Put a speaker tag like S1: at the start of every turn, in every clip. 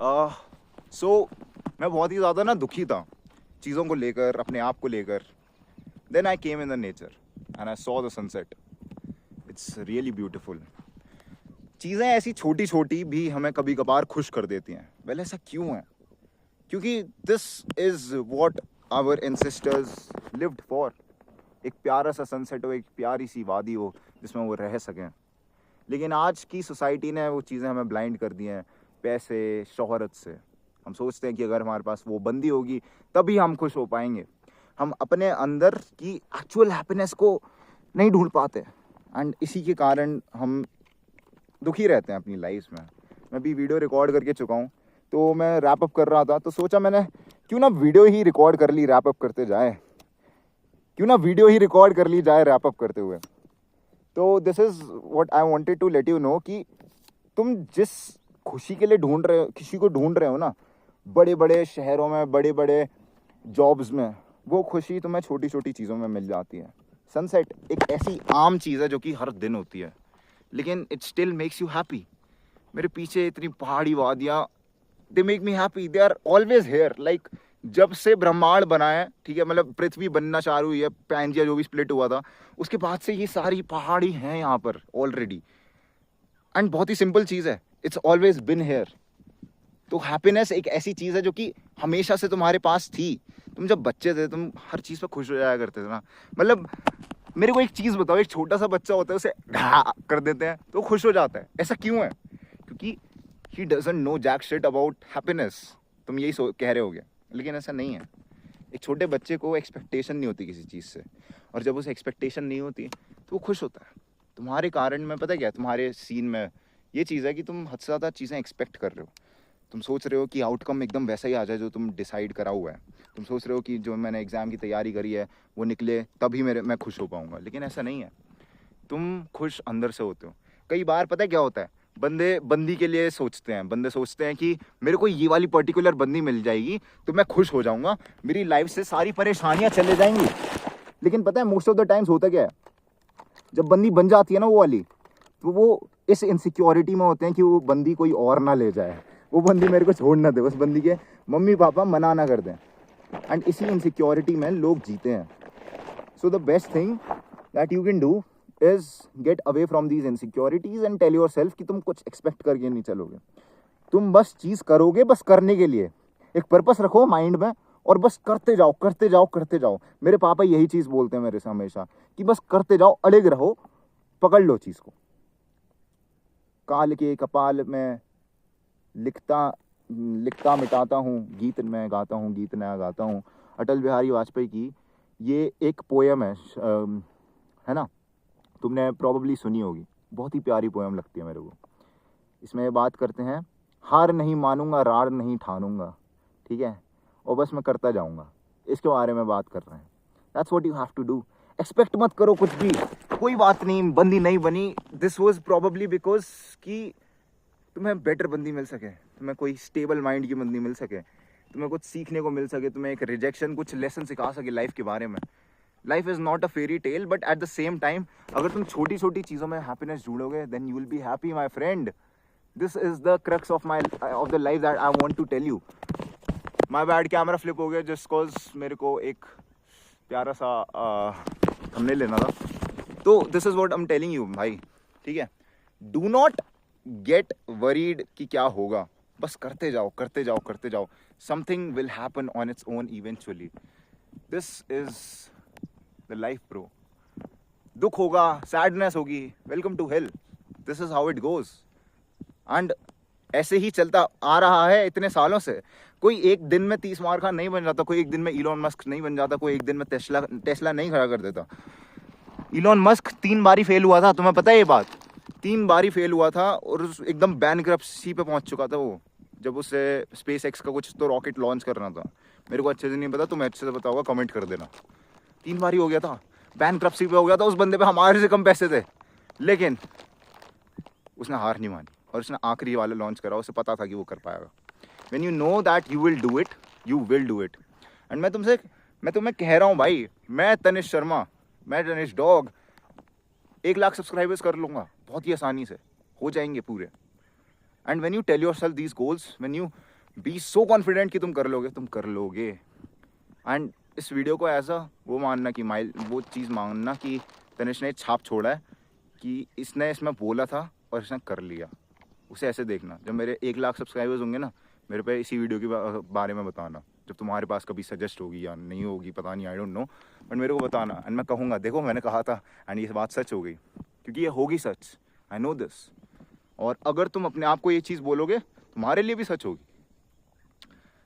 S1: सो मैं बहुत ही ज़्यादा ना दुखी था चीज़ों को लेकर, अपने आप को लेकर. Then I came in the nature and I saw the sunset. It's really beautiful. चीज़ें ऐसी छोटी छोटी भी हमें कभी कभार खुश कर देती हैं. वेल, ऐसा क्यों है? क्योंकि this is what our ancestors lived for. एक प्यारा सा सनसेट हो, एक प्यारी सी वादी हो जिसमें वो रह सकें. लेकिन आज की सोसाइटी ने वो चीज़ें हमें ब्लाइंड कर दी हैं पैसे, शोहरत से. हम सोचते हैं कि अगर हमारे पास वो बंदी होगी तभी हम खुश हो पाएंगे. हम अपने अंदर की एक्चुअल हैप्पीनेस को नहीं ढूंढ पाते एंड इसी के कारण हम दुखी रहते हैं अपनी लाइफ में. मैं भी वीडियो रिकॉर्ड करके चुका हूँ, तो मैं रैप अप कर रहा था तो सोचा मैंने क्यों ना वीडियो ही रिकॉर्ड कर ली रैप अप करते जाए. क्यों ना वीडियो ही रिकॉर्ड कर ली जाए रैप अप करते हुए. तो this is what I wanted to let you know कि तुम जिस खुशी के लिए ढूंढ रहे हो, किसी को ढूंढ रहे हो ना, बड़े बड़े शहरों में, बड़े बड़े जॉब्स में, वो खुशी तुम्हें छोटी छोटी चीज़ों में मिल जाती है. सनसेट एक ऐसी आम चीज़ है जो कि हर दिन होती है, लेकिन it still makes you happy. मेरे पीछे इतनी पहाड़ी वादियाँ, they make me happy. They are always here. Like जब से ब्रह्मांड बना है, ठीक है, मतलब पृथ्वी बनना चालू हुई है, पैंजिया जो भी स्प्लिट हुआ था, उसके बाद से ये सारी पहाड़ी हैं यहाँ पर ऑलरेडी. एंड बहुत ही सिंपल चीज़ है, इट्स ऑलवेज बिन हेयर. तो हैप्पीनेस एक ऐसी चीज़ है जो कि हमेशा से तुम्हारे पास थी. तुम जब बच्चे थे तुम हर चीज़ पर खुश हो जाया करते थे ना. मतलब मेरे को एक चीज़ बताओ, एक छोटा सा बच्चा होता है, उसे कर देते हैं तो खुश हो जाता है. ऐसा क्यों है? क्योंकि he doesn't know jack shit about happiness. तुम यही कह रहे होगे, लेकिन ऐसा नहीं है. एक छोटे बच्चे को एक्सपेक्टेशन नहीं होती किसी चीज़ से, और जब उसे एक्सपेक्टेशन नहीं होती तो वो खुश होता है. तुम्हारे कारण में पता क्या है, तुम्हारे सीन में ये चीज़ है कि तुम हद से ज़्यादा चीज़ें एक्सपेक्ट कर रहे हो. तुम सोच रहे हो कि आउटकम एकदम वैसा ही आ जाए जो तुम डिसाइड करा हुआ है. तुम सोच रहे हो कि जो मैंने एग्ज़ाम की तैयारी करी है वो निकले तभी मैं खुश हो पाऊँगा, लेकिन ऐसा नहीं है. तुम खुश अंदर से होते हो. कई बार पता है क्या होता है, बंदे बंदी के लिए सोचते हैं. बंदे सोचते हैं कि मेरे को ये वाली पर्टिकुलर बंदी मिल जाएगी तो मैं खुश हो जाऊंगा, मेरी लाइफ से सारी परेशानियां चले जाएंगी. लेकिन पता है मोस्ट ऑफ द टाइम्स होता क्या है, जब बंदी बन जाती है ना वो वाली, तो वो इस इनसिक्योरिटी में होते हैं कि वो बंदी कोई और ना ले जाए, वो बंदी मेरे को छोड़ ना दे, बस बंदी के मम्मी पापा मना ना कर दें. एंड इसी इनसिक्योरिटी में लोग जीते हैं. So the best thing that you can do is get away from these insecurities and tell yourself कि तुम कुछ एक्सपेक्ट करके नहीं चलोगे. तुम बस चीज़ करोगे, बस करने के लिए. एक पर्पस रखो माइंड में और बस करते जाओ करते जाओ करते जाओ. मेरे पापा यही चीज़ बोलते हैं मेरे से हमेशा कि बस करते जाओ, अड़िग रहो, पकड़ लो चीज़ को. काल के कपाल में लिखता लिखता मिटाता हूँ, गीत मैं गाता हूँ, गीत नया गाता हूँ. अटल बिहारी वाजपेयी की ये एक पोयम है ना, तुमने प्रॉब्ली सुनी होगी. बहुत ही प्यारी पोएम लगती है मेरे को. इसमें ये बात करते हैं, हार नहीं मानूंगा, रार नहीं ठानूंगा, ठीक है, और बस मैं करता जाऊंगा. इसके बारे में बात कर रहे हैं. That's what you have to do. Expect मत करो कुछ भी. कोई बात नहीं, बंदी नहीं बनी, दिस वाज प्रॉबली बिकॉज कि तुम्हें बेटर बंदी मिल सके, तुम्हें कोई स्टेबल माइंड की बंदी मिल सके, तुम्हें कुछ सीखने को मिल सके, तुम्हें एक रिजेक्शन कुछ लेसन सिखा सके लाइफ के बारे में. Life is not a fairy tale, but at the same time अगर तुम छोटी छोटी चीज़ों में हैप्पीनेस ढूंढोगे then you will be happy my friend. This is the crux of the life that I want to tell you. My bad, camera flip हो गया just cause मेरे को एक प्यारा सा थंबनेल लेना था. तो this is what I am telling you भाई, ठीक है. डू नॉट गेट वरीड कि क्या होगा, बस करते जाओ करते जाओ करते जाओ. Something will happen on its own eventually. This is the life bro. दुख होगा, सैडनेस होगी, welcome to hell. This is how it goes. And ऐसे ही चलता आ रहा है इतने सालों से. कोई एक दिन में 30 मार खान नहीं बन जाता, कोई एक दिन में इलॉन मस्क नहीं बन जाता, कोई एक दिन में टेस्ला नहीं खड़ा कर देता. इलॉन मस्क 3 बारी फेल हुआ था, तुम्हें पता है ये बात? 3 बारी फेल हुआ था और एकदम बैंकरप्सी पे पहुंच चुका था वो, जब उसे स्पेस एक्स का कुछ तो रॉकेट लॉन्च करना था. मेरे को अच्छे से नहीं पता, तुम्हें अच्छे से पता होगा, कमेंट कर देना. 3 बारी हो गया था, बैंकरप्सी पे हो गया था. उस बंदे पे हमारे से कम पैसे थे, लेकिन उसने हार नहीं मानी और उसने आखिरी वाला लॉन्च करा. उसे पता था कि वो कर पाएगा. When you know that you will do it, you will do it. And मैं तुम्हें कह रहा हूँ भाई, मैं तनिष शर्मा, मैं तनिष डॉग 1 लाख सब्सक्राइबर्स कर लूँगा बहुत ही आसानी से, हो जाएंगे पूरे. And when you tell yourself these goals, when you be so confident कि तुम कर लोगे। एंड इस वीडियो को एज अ वो मानना कि वो चीज़ मानना कि तनिष्क ने छाप छोड़ा है कि इसने इसमें बोला था और इसने कर लिया। उसे ऐसे देखना, जब मेरे 1 लाख सब्सक्राइबर्स होंगे ना, मेरे पे इसी वीडियो के बारे में बताना, जब तुम्हारे पास कभी सजेस्ट होगी या नहीं होगी पता नहीं, आई डोंट नो, बट मेरे को बताना एंड मैं कहूँगा देखो मैंने कहा था एंड ये बात सच हो गई, क्योंकि ये होगी सच, आई नो दिस। और अगर तुम अपने आप को ये चीज़ बोलोगे तुम्हारे लिए भी सच होगी।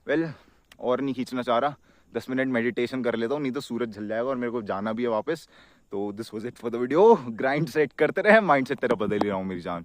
S1: वेल, और नहीं खींचना चाह रहा, 10 मिनट मेडिटेशन कर लेता हूँ, नहीं तो सूरज झल जाएगा और मेरे को जाना भी है वापस। तो this was it for the video. Grind set करते रहे, माइंड सेट तेरा बदल ही रहा हूँ मेरी जान।